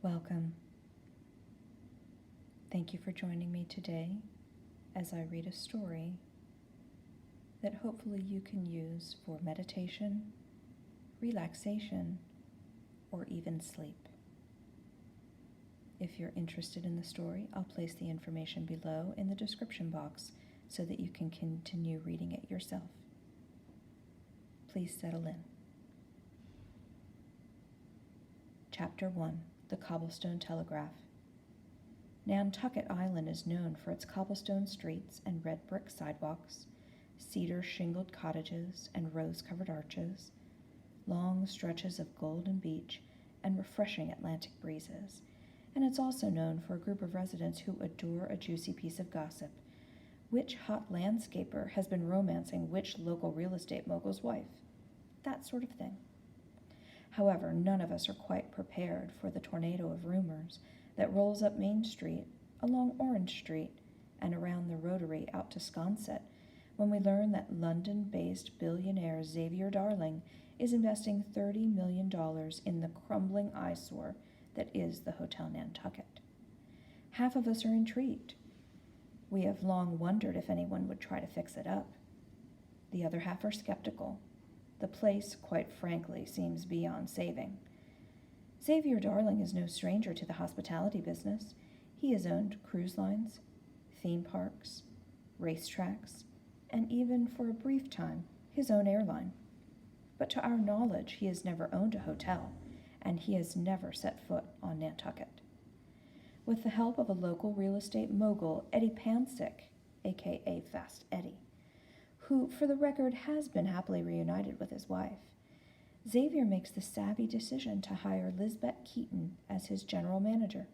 Welcome. Thank you for joining me today as I read a story that hopefully you can use for meditation, relaxation, or even sleep. If you're interested in the story, I'll place the information below in the description box so that you can continue reading it yourself. Please settle in. Chapter 1. The Cobblestone Telegraph. Nantucket Island is known for its cobblestone streets and red brick sidewalks, cedar shingled cottages and rose-covered arches, long stretches of golden beach and refreshing Atlantic breezes, and it's also known for a group of residents who adore a juicy piece of gossip. Which hot landscaper has been romancing which local real estate mogul's wife? That sort of thing. However, none of us are quite prepared for the tornado of rumors that rolls up Main Street, along Orange Street, and around the Rotary out to Sconset when we learn that London-based billionaire Xavier Darling is investing $30 million in the crumbling eyesore that is the Hotel Nantucket. Half of us are intrigued. We have long wondered if anyone would try to fix it up. The other half are skeptical. The place, quite frankly, seems beyond saving. Xavier Darling is no stranger to the hospitality business. He has owned cruise lines, theme parks, racetracks, and even for a brief time, his own airline. But to our knowledge, he has never owned a hotel, and he has never set foot on Nantucket. With the help of a local real estate mogul, Eddie Pansick, aka Fast Eddie, who, for the record, has been happily reunited with his wife, Xavier makes the savvy decision to hire Lisbeth Keaton as his general manager.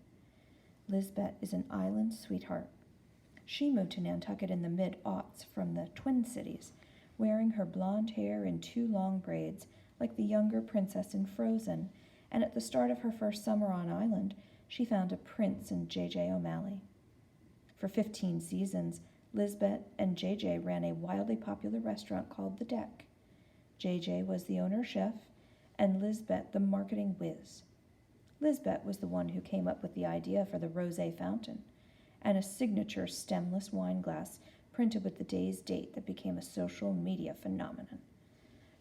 Lisbeth is an island sweetheart. She moved to Nantucket in the mid-aughts from the Twin Cities, wearing her blonde hair in 2 long braids like the younger princess in Frozen, and at the start of her first summer on island, she found a prince in J.J. O'Malley. For 15 seasons, Lisbeth and J.J. ran a wildly popular restaurant called The Deck. J.J. was the owner-chef, and Lisbeth the marketing whiz. Lisbeth was the one who came up with the idea for the rosé fountain, and a signature stemless wine glass printed with the day's date that became a social media phenomenon.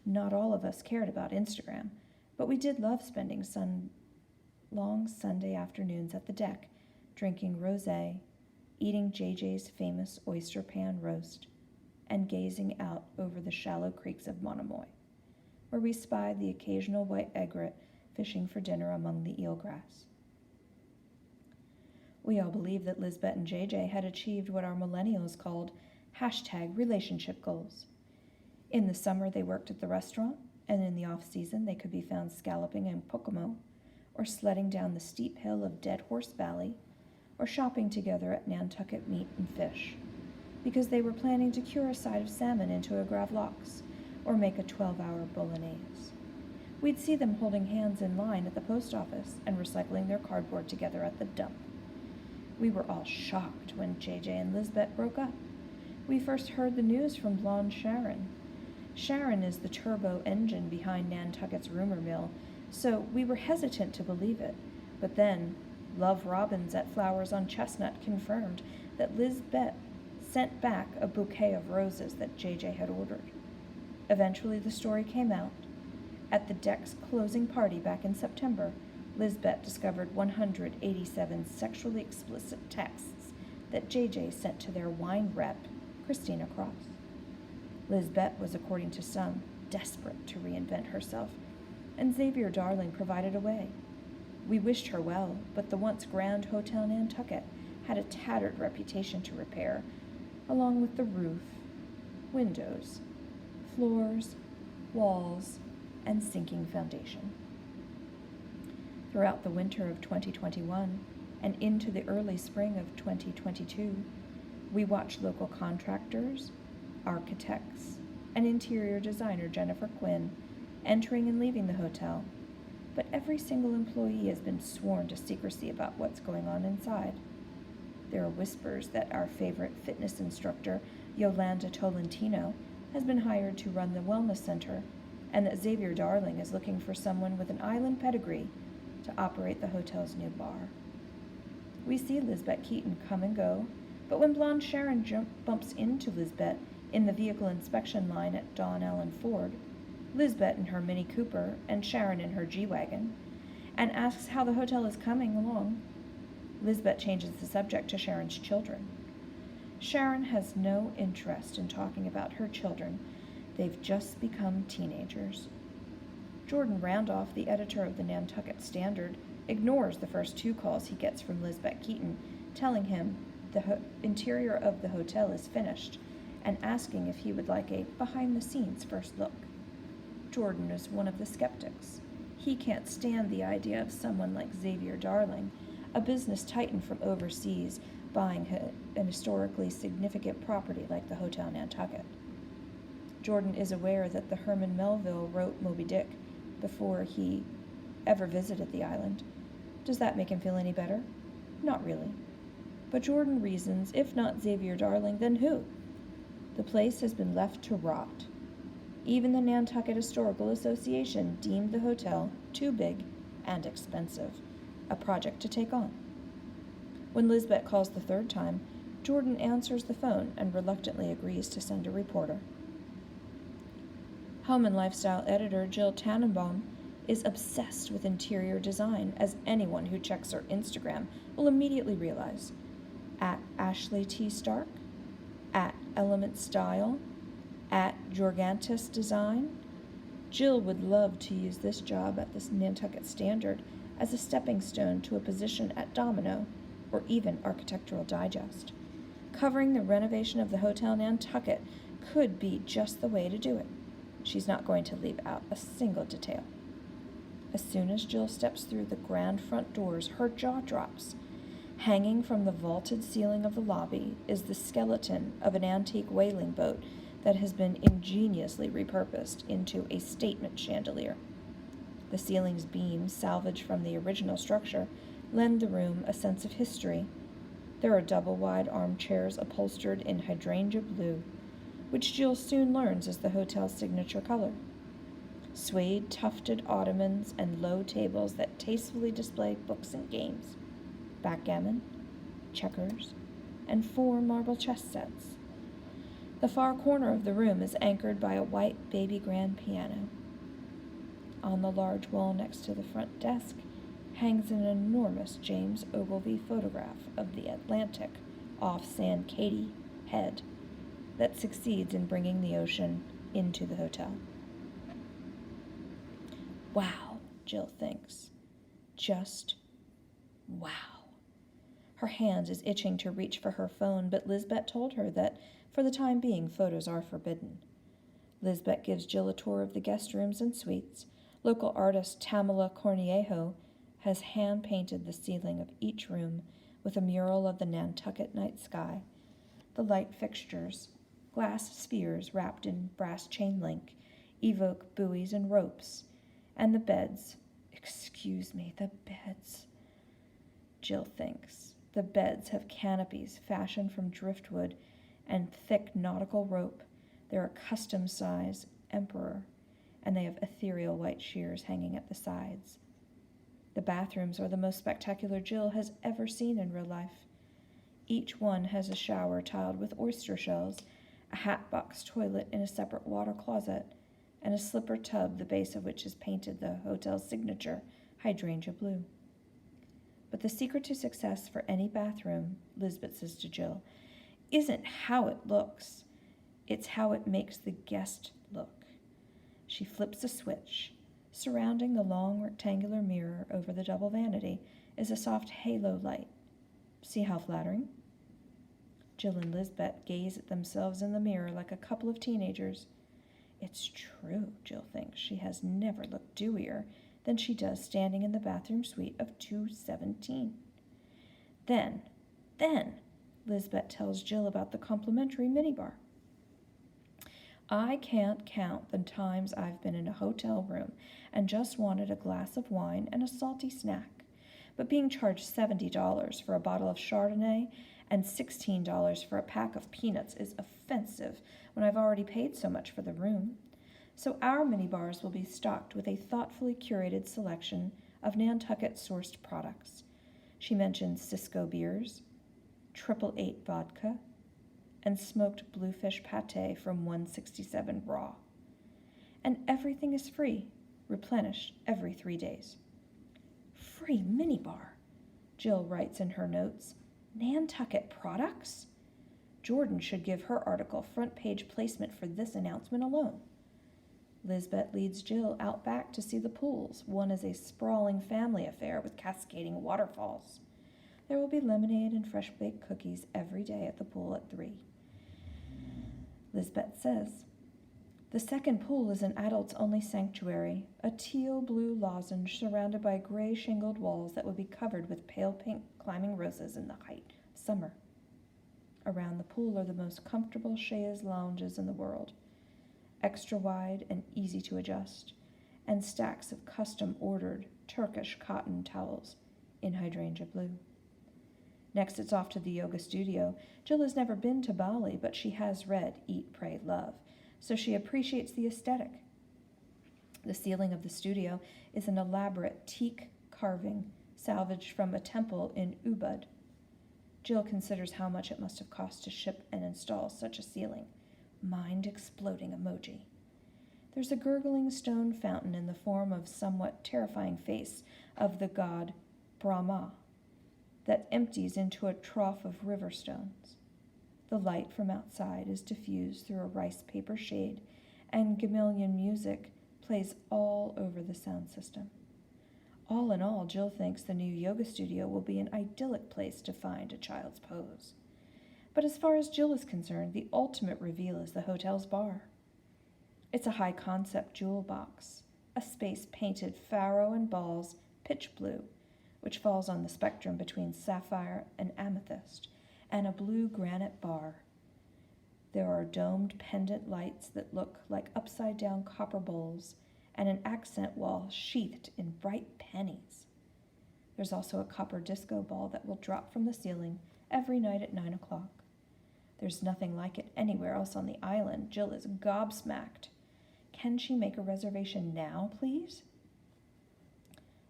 Not all of us cared about Instagram, but we did love spending long Sunday afternoons at the Deck, drinking rosé, eating JJ's famous oyster pan roast, and gazing out over the shallow creeks of Monomoy, where we spied the occasional white egret fishing for dinner among the eelgrass. We all believed that Lisbeth and JJ had achieved what our millennials called #relationship goals. In the summer, they worked at the restaurant, and in the off-season, they could be found scalloping in Pocomo, or sledding down the steep hill of Dead Horse Valley, or shopping together at Nantucket Meat and Fish, because they were planning to cure a side of salmon into a gravlax, or make a 12-hour bolognese. We'd see them holding hands in line at the post office and recycling their cardboard together at the dump. We were all shocked when JJ and Lisbeth broke up. We first heard the news from blonde Sharon. Sharon is the turbo engine behind Nantucket's rumor mill, so we were hesitant to believe it. But then, Love Robbins at Flowers on Chestnut confirmed that Lisbeth sent back a bouquet of roses that JJ had ordered. Eventually, the story came out. At the Deck's closing party back in September, Lisbeth discovered 187 sexually explicit texts that JJ sent to their wine rep, Christina Cross. Lisbeth was, according to some, desperate to reinvent herself, and Xavier Darling provided a way. We wished her well, but the once grand Hotel Nantucket had a tattered reputation to repair, along with the roof, windows, floors, walls, and sinking foundation. Throughout the winter of 2021 and into the early spring of 2022, we watched local contractors, architects, and interior designer Jennifer Quinn entering and leaving the hotel, but every single employee has been sworn to secrecy about what's going on inside. There are whispers that our favorite fitness instructor, Yolanda Tolentino, has been hired to run the wellness center, and that Xavier Darling is looking for someone with an island pedigree to operate the hotel's new bar. We see Lisbeth Keaton come and go, but when blonde Sharon bumps into Lisbeth in the vehicle inspection line at Don Allen Ford, Lisbeth in her Mini Cooper and Sharon in her G-Wagon, and asks how the hotel is coming along, Lisbeth changes the subject to Sharon's children. Sharon has no interest in talking about her children. They've just become teenagers. Jordan Randolph, the editor of the Nantucket Standard, ignores the first 2 calls he gets from Lisbeth Keaton, telling him the interior of the hotel is finished and asking if he would like a behind-the-scenes first look. Jordan is one of the skeptics. He can't stand the idea of someone like Xavier Darling, a business titan from overseas, buying an historically significant property like the Hotel Nantucket. Jordan is aware that the Herman Melville wrote Moby Dick before he ever visited the island. Does that make him feel any better? Not really. But Jordan reasons, if not Xavier Darling, then who? The place has been left to rot. Even the Nantucket Historical Association deemed the hotel too big and expensive, a project to take on. When Lisbeth calls the 3rd time, Jordan answers the phone and reluctantly agrees to send a reporter. Home and Lifestyle editor Jill Tannenbaum is obsessed with interior design, as anyone who checks her Instagram will immediately realize. At Ashley T. Stark, at Element Style, at Jorgantis Design, Jill would love to use this job at the Nantucket Standard as a stepping stone to a position at Domino or even Architectural Digest. Covering the renovation of the Hotel Nantucket could be just the way to do it. She's not going to leave out a single detail. As soon as Jill steps through the grand front doors, her jaw drops. Hanging from the vaulted ceiling of the lobby is the skeleton of an antique whaling boat that has been ingeniously repurposed into a statement chandelier. The ceiling's beams, salvaged from the original structure, lend the room a sense of history. There are double-wide armchairs upholstered in hydrangea blue, which Jill soon learns is the hotel's signature color. Suede tufted ottomans and low tables that tastefully display books and games, backgammon, checkers, and 4 marble chess sets. The far corner of the room is anchored by a white baby grand piano. On the large wall next to the front desk hangs an enormous James Ogilvy photograph of the Atlantic off San Katie Head that succeeds in bringing the ocean into the hotel. Wow, Jill thinks. Just wow. Her hand is itching to reach for her phone, but Lisbeth told her that, for the time being, photos are forbidden. Lisbeth gives Jill a tour of the guest rooms and suites. Local artist Tamala Corniejo has hand-painted the ceiling of each room with a mural of the Nantucket night sky. The light fixtures, glass spheres wrapped in brass chain link, evoke buoys and ropes. And the beds, the beds, Jill thinks. The beds have canopies fashioned from driftwood and thick nautical rope. They're a custom-size emperor, and they have ethereal white shears hanging at the sides. The bathrooms are the most spectacular Jill has ever seen in real life. Each one has a shower tiled with oyster shells, a hatbox toilet in a separate water closet, and a slipper tub, the base of which is painted the hotel's signature, hydrangea blue. But the secret to success for any bathroom, Lisbeth says to Jill, isn't how it looks. It's how it makes the guest look. She flips a switch. Surrounding the long rectangular mirror over the double vanity is a soft halo light. See how flattering? Jill and Lisbeth gaze at themselves in the mirror like a couple of teenagers. It's true, Jill thinks. She has never looked dewier than she does standing in the bathroom suite of 217. Then, Lisbeth tells Jill about the complimentary minibar. I can't count the times I've been in a hotel room and just wanted a glass of wine and a salty snack, but being charged $70 for a bottle of Chardonnay and $16 for a pack of peanuts is offensive when I've already paid so much for the room. So our minibars will be stocked with a thoughtfully curated selection of Nantucket-sourced products. She mentions Cisco beers, 888 vodka, and smoked bluefish pate from 167 Raw. And everything is free, replenished every 3 days. Free minibar, Jill writes in her notes. Nantucket products? Jordan should give her article front page placement for this announcement alone. Lisbeth leads Jill out back to see the pools. One is a sprawling family affair with cascading waterfalls. There will be lemonade and fresh-baked cookies every day at the pool at 3. Lisbeth says, the second pool is an adults-only sanctuary, a teal-blue lozenge surrounded by gray shingled walls that would be covered with pale pink climbing roses in the height of summer. Around the pool are the most comfortable chaise lounges in the world, extra wide and easy to adjust, and stacks of custom-ordered Turkish cotton towels in hydrangea blue. Next, it's off to the yoga studio. Jill has never been to Bali, but she has read Eat, Pray, Love, so she appreciates the aesthetic. The ceiling of the studio is an elaborate teak carving salvaged from a temple in Ubud. Jill considers how much it must have cost to ship and install such a ceiling. Mind-exploding emoji. There's a gurgling stone fountain in the form of somewhat terrifying face of the god Brahma that empties into a trough of river stones. The light from outside is diffused through a rice paper shade, and Gamillion music plays all over the sound system. All in all, Jill thinks the new yoga studio will be an idyllic place to find a child's pose. But as far as Jill is concerned, the ultimate reveal is the hotel's bar. It's a high-concept jewel box, a space painted pharaoh and balls pitch blue, which falls on the spectrum between sapphire and amethyst, and a blue granite bar. There are domed pendant lights that look like upside-down copper bowls, and an accent wall sheathed in bright pennies. There's also a copper disco ball that will drop from the ceiling every night at 9 o'clock. There's nothing like it anywhere else on the island. Jill is gobsmacked. Can she make a reservation now, please?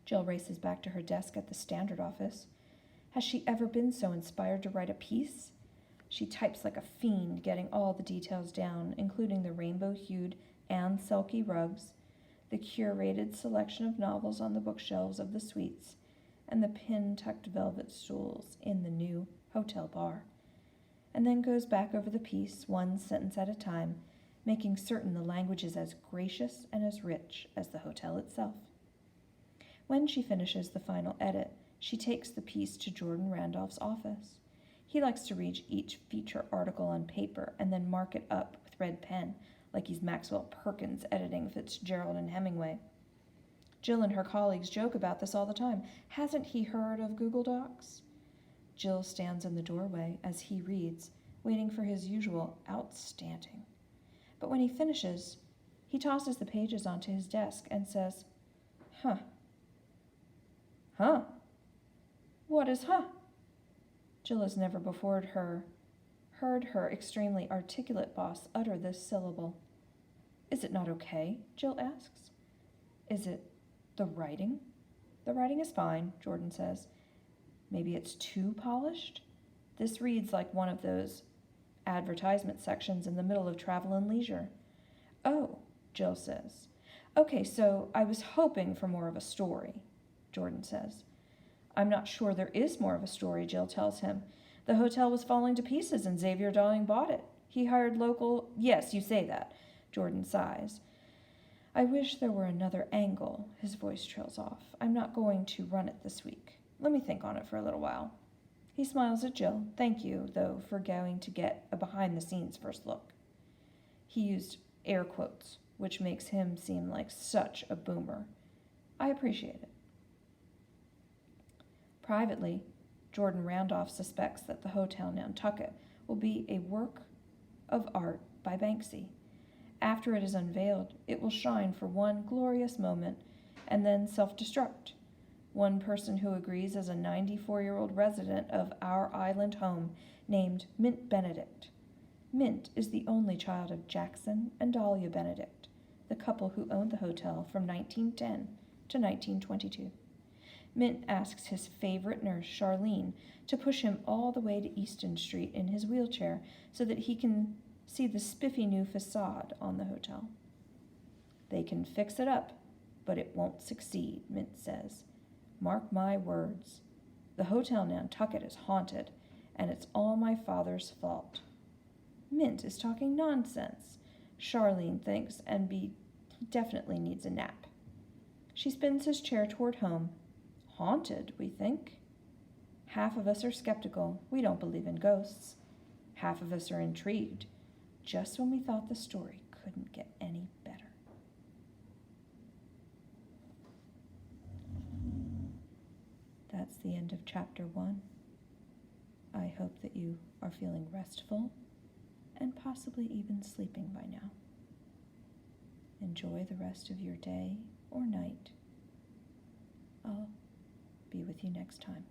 Jill races back to her desk at the Standard office. Has she ever been so inspired to write a piece? She types like a fiend, getting all the details down, including the rainbow-hued and silky rugs, the curated selection of novels on the bookshelves of the suites, and the pin-tucked velvet stools in the new hotel bar, and then goes back over the piece, one sentence at a time, making certain the language is as gracious and as rich as the hotel itself. When she finishes the final edit, she takes the piece to Jordan Randolph's office. He likes to read each feature article on paper and then mark it up with red pen, like he's Maxwell Perkins editing Fitzgerald and Hemingway. Jill and her colleagues joke about this all the time. Hasn't he heard of Google Docs? Jill stands in the doorway as he reads, waiting for his usual outstanding. But when he finishes, he tosses the pages onto his desk and says, Huh. Huh? What is huh? Jill has never before heard her extremely articulate boss utter this syllable. Is it not okay? Jill asks. Is it the writing? The writing is fine, Jordan says. Maybe it's too polished? This reads like one of those advertisement sections in the middle of Travel and Leisure. Oh, Jill says. Okay, so I was hoping for more of a story, Jordan says. I'm not sure there is more of a story, Jill tells him. The hotel was falling to pieces and Xavier Darling bought it. He hired local... Yes, you say that, Jordan sighs. I wish there were another angle. His voice trails off. I'm not going to run it this week. Let me think on it for a little while. He smiles at Jill. Thank you, though, for going to get a behind-the-scenes first look. He used air quotes, which makes him seem like such a boomer. I appreciate it. Privately, Jordan Randolph suspects that the Hotel Nantucket will be a work of art by Banksy. After it is unveiled, it will shine for one glorious moment and then self-destruct. One person who agrees is a 94-year-old resident of our island home named Mint Benedict. Mint is the only child of Jackson and Dahlia Benedict, the couple who owned the hotel from 1910 to 1922. Mint asks his favorite nurse, Charlene, to push him all the way to Easton Street in his wheelchair so that he can see the spiffy new facade on the hotel. They can fix it up, but it won't succeed, Mint says. Mark my words. The Hotel Nantucket is haunted, and it's all my father's fault. Mint is talking nonsense, Charlene thinks, and he definitely needs a nap. She spins his chair toward home. Haunted, we think. Half of us are skeptical. We don't believe in ghosts. Half of us are intrigued, just when we thought the story couldn't get any better. That's the end of chapter 1. I hope that you are feeling restful and possibly even sleeping by now. Enjoy the rest of your day or night. I'll be with you next time.